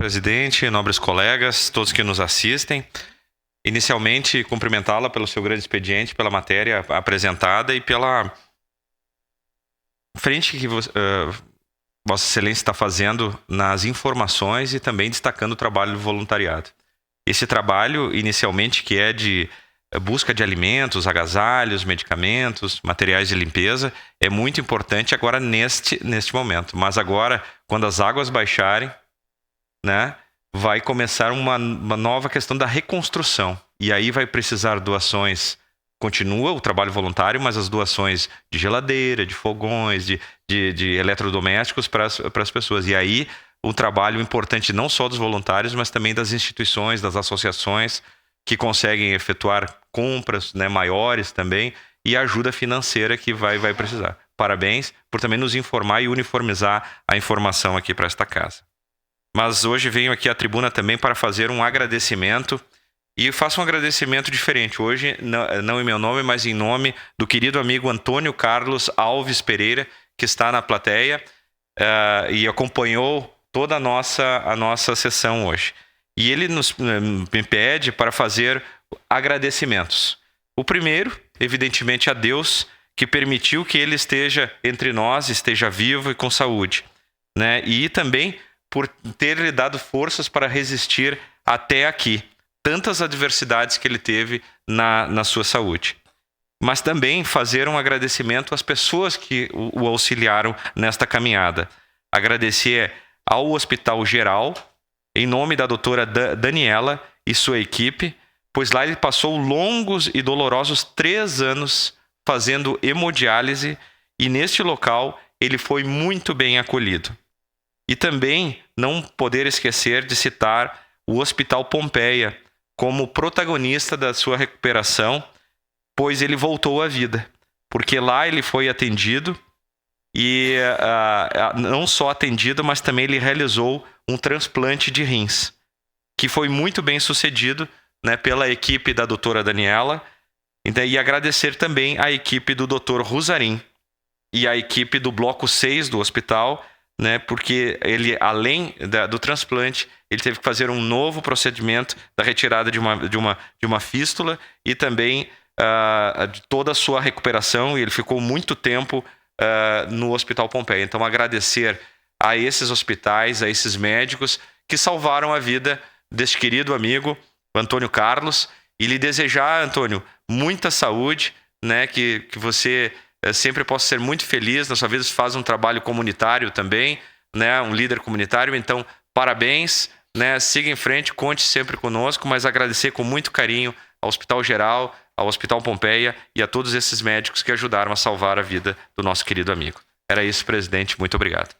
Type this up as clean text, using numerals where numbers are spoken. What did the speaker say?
Presidente, nobres colegas, todos que nos assistem. Inicialmente, cumprimentá-la pelo seu grande expediente, pela matéria apresentada e pela frente que Vossa Excelência está fazendo nas informações e também destacando o trabalho do voluntariado. Esse trabalho, inicialmente, que é de busca de alimentos, agasalhos, medicamentos, materiais de limpeza, é muito importante agora neste momento. Mas agora, quando as águas baixarem, né, vai começar uma nova questão da reconstrução. E aí vai precisar doações. Continua o trabalho voluntário, mas as doações de geladeira, de fogões, de eletrodomésticos para as pessoas. E aí um trabalho importante não só dos voluntários, mas também das instituições, das associações que conseguem efetuar compras, né, maiores também, e ajuda financeira que vai precisar. Parabéns por também nos informar e uniformizar a informação aqui para esta casa. Mas hoje venho aqui à tribuna também para fazer um agradecimento, e faço um agradecimento diferente. Hoje, não em meu nome, mas em nome do querido amigo Antônio Carlos Alves Pereira, que está na plateia e acompanhou toda a nossa sessão hoje. E ele me pede para fazer agradecimentos. O primeiro, evidentemente, a Deus, que permitiu que ele esteja entre nós, esteja vivo e com saúde, né? E também por ter lhe dado forças para resistir até aqui, tantas adversidades que ele teve na sua saúde. Mas também fazer um agradecimento às pessoas que o auxiliaram nesta caminhada. Agradecer ao Hospital Geral, em nome da doutora Daniela e sua equipe, pois lá ele passou longos e dolorosos 3 anos fazendo hemodiálise e neste local ele foi muito bem acolhido. E também não poder esquecer de citar o Hospital Pompeia como protagonista da sua recuperação, pois ele voltou à vida, porque lá ele foi atendido e não só atendido, mas também ele realizou um transplante de rins, que foi muito bem sucedido, né, pela equipe da doutora Daniela, e agradecer também a equipe do doutor Rosarim e a equipe do bloco 6 do hospital, né, porque ele, além do transplante, ele teve que fazer um novo procedimento da retirada de uma fístula e também de toda a sua recuperação, e ele ficou muito tempo no Hospital Pompeia. Então, agradecer a esses hospitais, a esses médicos que salvaram a vida deste querido amigo, Antônio Carlos, e lhe desejar, Antônio, muita saúde, né, que você sempre possa ser muito feliz na sua vida. Você faz um trabalho comunitário também, né, um líder comunitário, então parabéns, né, siga em frente, conte sempre conosco, mas agradecer com muito carinho ao Hospital Geral, ao Hospital Pompeia e a todos esses médicos que ajudaram a salvar a vida do nosso querido amigo. Era isso, presidente, muito obrigado.